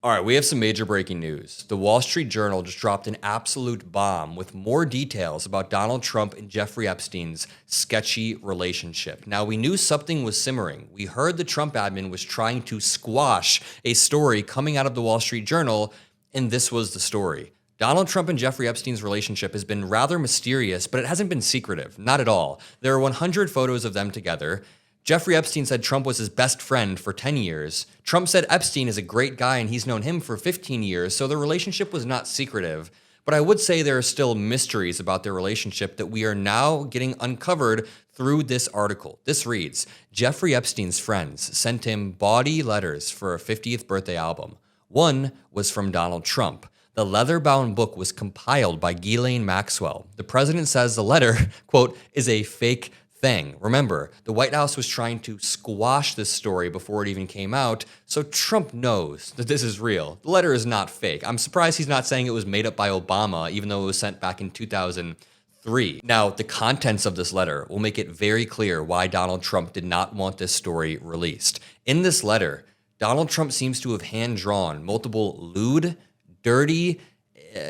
All right, we have some major breaking news. The Wall Street Journal just dropped an absolute bomb with more details about Donald Trump and Jeffrey Epstein's sketchy relationship. Now, we knew something was simmering. We heard the Trump admin was trying to squash a story coming out of the Wall Street Journal, and this was the story. Donald Trump and Jeffrey Epstein's relationship has been rather mysterious, but it hasn't been secretive. Not at all. There are 100 photos of them together. Jeffrey Epstein said Trump was his best friend for 10 years. Trump said Epstein is a great guy and he's known him for 15 years, so the relationship was not secretive. But I would say there are still mysteries about their relationship that we are now getting uncovered through this article. This reads, Jeffrey Epstein's friends sent him bawdy letters for a 50th birthday album. One was from Donald Trump. The leather-bound book was compiled by Ghislaine Maxwell. The president says the letter, quote, is a fake thing. Remember, the White House was trying to squash this story before it even came out, so Trump knows that this is real. The letter is not fake. I'm surprised he's not saying it was made up by Obama, even though it was sent back in 2003. Now, the contents of this letter will make it very clear why Donald Trump did not want this story released. In this letter, Donald Trump seems to have hand-drawn multiple lewd, dirty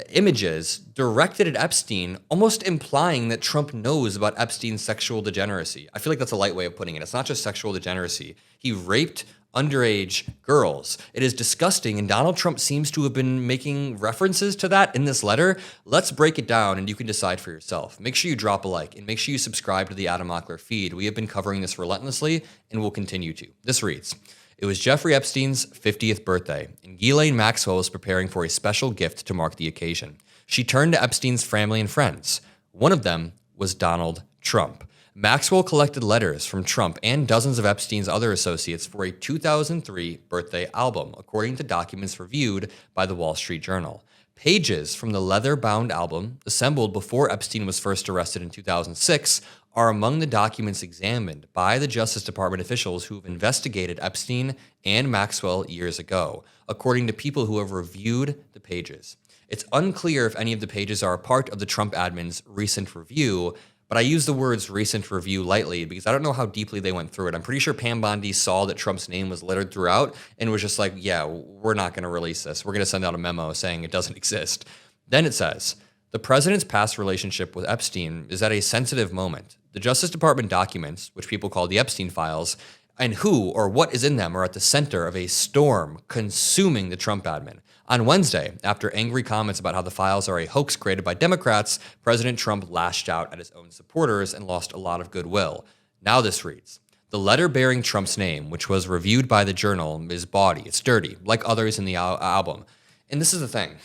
images directed at Epstein, almost implying that Trump knows about Epstein's sexual degeneracy. I feel like that's a light way of putting it. It's not just sexual degeneracy. He raped underage girls. It is disgusting, and Donald Trump seems to have been making references to that in this letter. Let's break it down, and you can decide for yourself. Make sure you drop a like, and make sure you subscribe to the Adam Mockler feed. We have been covering this relentlessly, and will continue to. This reads, it was Jeffrey Epstein's 50th birthday, and Ghislaine Maxwell was preparing for a special gift to mark the occasion. She turned to Epstein's family and friends. One of them was Donald Trump. Maxwell collected letters from Trump and dozens of Epstein's other associates for a 2003 birthday album, according to documents reviewed by the Wall Street Journal. Pages from the leather-bound album, assembled before Epstein was first arrested in 2006, are among the documents examined by the Justice Department officials who have investigated Epstein and Maxwell years ago, according to people who have reviewed the pages. It's unclear if any of the pages are a part of the Trump admin's recent review, but I use the words recent review lightly because I don't know how deeply they went through it. I'm pretty sure Pam Bondi saw that Trump's name was littered throughout and was just like, yeah, we're not going to release this. We're going to send out a memo saying it doesn't exist. Then it says, the president's past relationship with Epstein is at a sensitive moment. The Justice Department documents, which people call the Epstein files, and who or what is in them are at the center of a storm consuming the Trump admin. On Wednesday, after angry comments about how the files are a hoax created by Democrats, President Trump lashed out at his own supporters and lost a lot of goodwill. Now this reads, the letter bearing Trump's name, which was reviewed by the Journal, is bawdy. It's dirty, like others in the album. And this is the thing.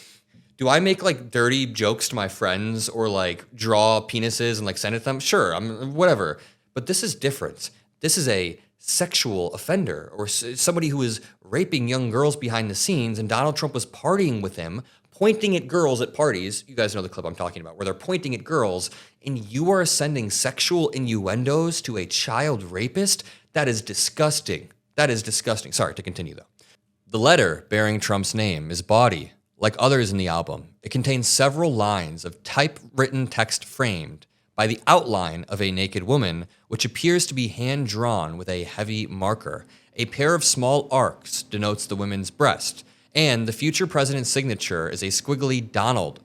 Do I make like dirty jokes to my friends or like draw penises and like send it to them? Sure, whatever. But this is different. This is a sexual offender or somebody who is raping young girls behind the scenes, and Donald Trump was partying with him, pointing at girls at parties. You guys know the clip I'm talking about, where they're pointing at girls, and you are sending sexual innuendos to a child rapist? That is disgusting. That is disgusting. Sorry, to continue though. The letter bearing Trump's name is bawdy. Like others in the album, it contains several lines of typewritten text framed by the outline of a naked woman, which appears to be hand-drawn with a heavy marker. A pair of small arcs denotes the woman's breast, and the future president's signature is a squiggly Donald.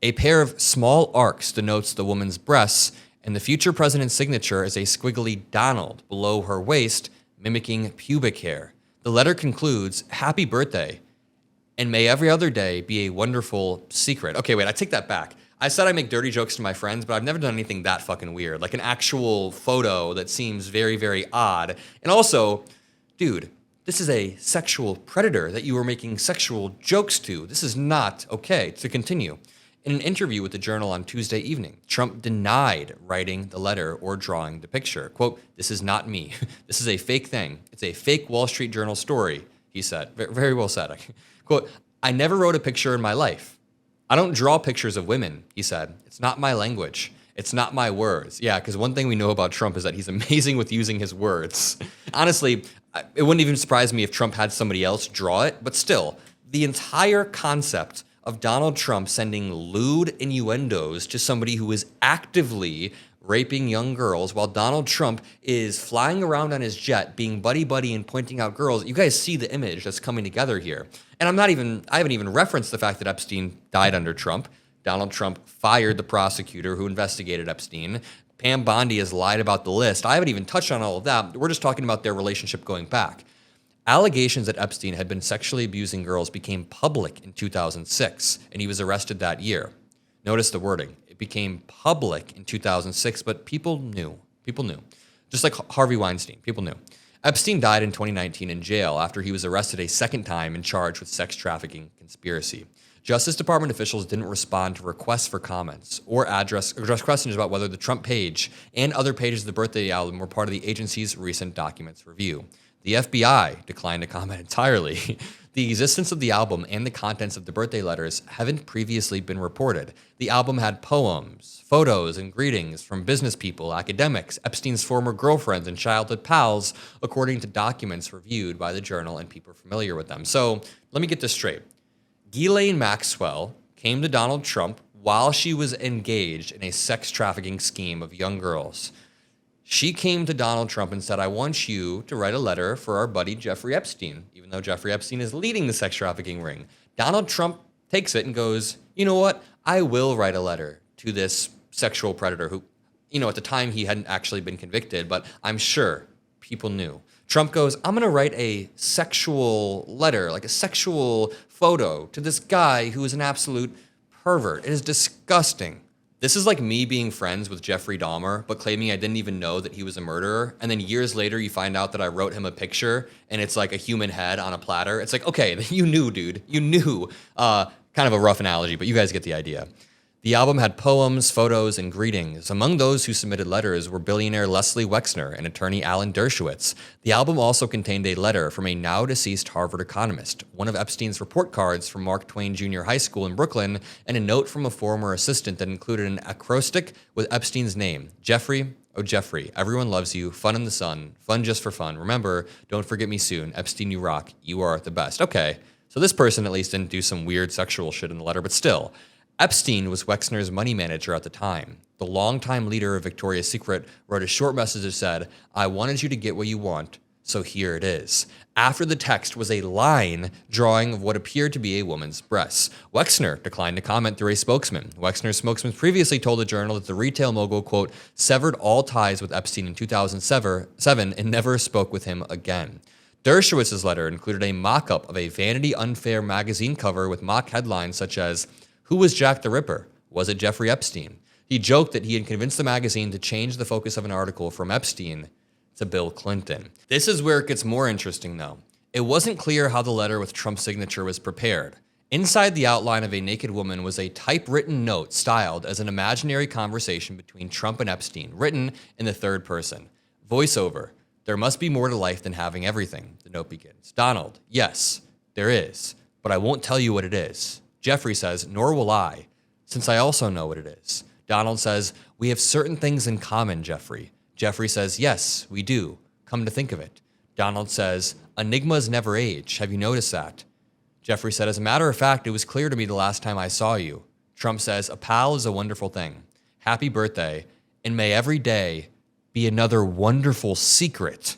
A pair of small arcs denotes the woman's breasts, and the future president's signature is a squiggly Donald below her waist, mimicking pubic hair. The letter concludes, "Happy birthday, and may every other day be a wonderful secret." Okay, wait, I take that back. I said I make dirty jokes to my friends, but I've never done anything that fucking weird. Like an actual photo that seems very, very odd. And also, dude, this is a sexual predator that you were making sexual jokes to. This is not okay. To continue. In an interview with the Journal on Tuesday evening, Trump denied writing the letter or drawing the picture. Quote, "This is not me. This is a fake thing. It's a fake Wall Street Journal story," he said. Very well said. Quote, "I never wrote a picture in my life. I don't draw pictures of women," he said. "It's not my language. It's not my words." Yeah, because one thing we know about Trump is that he's amazing with using his words. Honestly, it wouldn't even surprise me if Trump had somebody else draw it, but still, the entire concept of Donald Trump sending lewd innuendos to somebody who is actively raping young girls while Donald Trump is flying around on his jet, being buddy-buddy and pointing out girls. You guys see the image that's coming together here. And I haven't even referenced the fact that Epstein died under Trump. Donald Trump fired the prosecutor who investigated Epstein. Pam Bondi has lied about the list. I haven't even touched on all of that. We're just talking about their relationship going back. Allegations that Epstein had been sexually abusing girls became public in 2006, and he was arrested that year. Notice the wording. It became public in 2006, but people knew. People knew. Just like Harvey Weinstein, people knew. Epstein died in 2019 in jail after he was arrested a second time and charged with sex trafficking conspiracy. Justice Department officials didn't respond to requests for comments or address questions about whether the Trump page and other pages of the birthday album were part of the agency's recent documents review. The FBI declined to comment entirely. The existence of the album and the contents of the birthday letters haven't previously been reported. The album had poems, photos, and greetings from business people, academics, Epstein's former girlfriends, and childhood pals, according to documents reviewed by the Journal and people familiar with them. So let me get this straight. Ghislaine Maxwell came to Donald Trump while she was engaged in a sex trafficking scheme of young girls. She came to Donald Trump and said, I want you to write a letter for our buddy Jeffrey Epstein, even though Jeffrey Epstein is leading the sex trafficking ring. Donald Trump takes it and goes, you know what? I will write a letter to this sexual predator who, at the time he hadn't actually been convicted, but I'm sure people knew. Trump goes, I'm going to write a sexual letter, like a sexual photo to this guy who is an absolute pervert. It is disgusting. This is like me being friends with Jeffrey Dahmer, but claiming I didn't even know that he was a murderer. And then years later, you find out that I wrote him a picture and it's like a human head on a platter. It's like, okay, you knew, dude. You knew. Kind of a rough analogy, but you guys get the idea. The album had poems, photos, and greetings. Among those who submitted letters were billionaire Leslie Wexner and attorney Alan Dershowitz. The album also contained a letter from a now-deceased Harvard economist, one of Epstein's report cards from Mark Twain Jr. High School in Brooklyn, and a note from a former assistant that included an acrostic with Epstein's name. Jeffrey, oh Jeffrey, everyone loves you, fun in the sun, fun just for fun. Remember, don't forget me soon. Epstein, you rock. You are the best. Okay, so this person at least didn't do some weird sexual shit in the letter, but still. Epstein was Wexner's money manager at the time. The longtime leader of Victoria's Secret wrote a short message that said, I wanted you to get what you want, so here it is. After the text was a line drawing of what appeared to be a woman's breasts. Wexner declined to comment through a spokesman. Wexner's spokesman previously told the Journal that the retail mogul, quote, severed all ties with Epstein in 2007 and never spoke with him again. Dershowitz's letter included a mock-up of a Vanity Unfair magazine cover with mock headlines such as, who was Jack the Ripper? Was it Jeffrey Epstein? He joked that he had convinced the magazine to change the focus of an article from Epstein to Bill Clinton. This is where it gets more interesting, though. It wasn't clear how the letter with Trump's signature was prepared. Inside the outline of a naked woman was a typewritten note styled as an imaginary conversation between Trump and Epstein, written in the third person. Voiceover. There must be more to life than having everything, the note begins. Donald, yes, there is, but I won't tell you what it is. Jeffrey says, nor will I, since I also know what it is. Donald says, we have certain things in common, Jeffrey. Jeffrey says, yes, we do. Come to think of it. Donald says, enigmas never age. Have you noticed that? Jeffrey said, as a matter of fact, it was clear to me the last time I saw you. Trump says, a pal is a wonderful thing. Happy birthday, and may every day be another wonderful secret.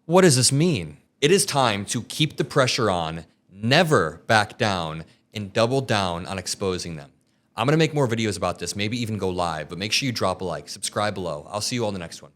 What does this mean? It is time to keep the pressure on, never back down, and double down on exposing them. I'm going to make more videos about this, maybe even go live, but make sure you drop a like, subscribe below. I'll see you all in the next one.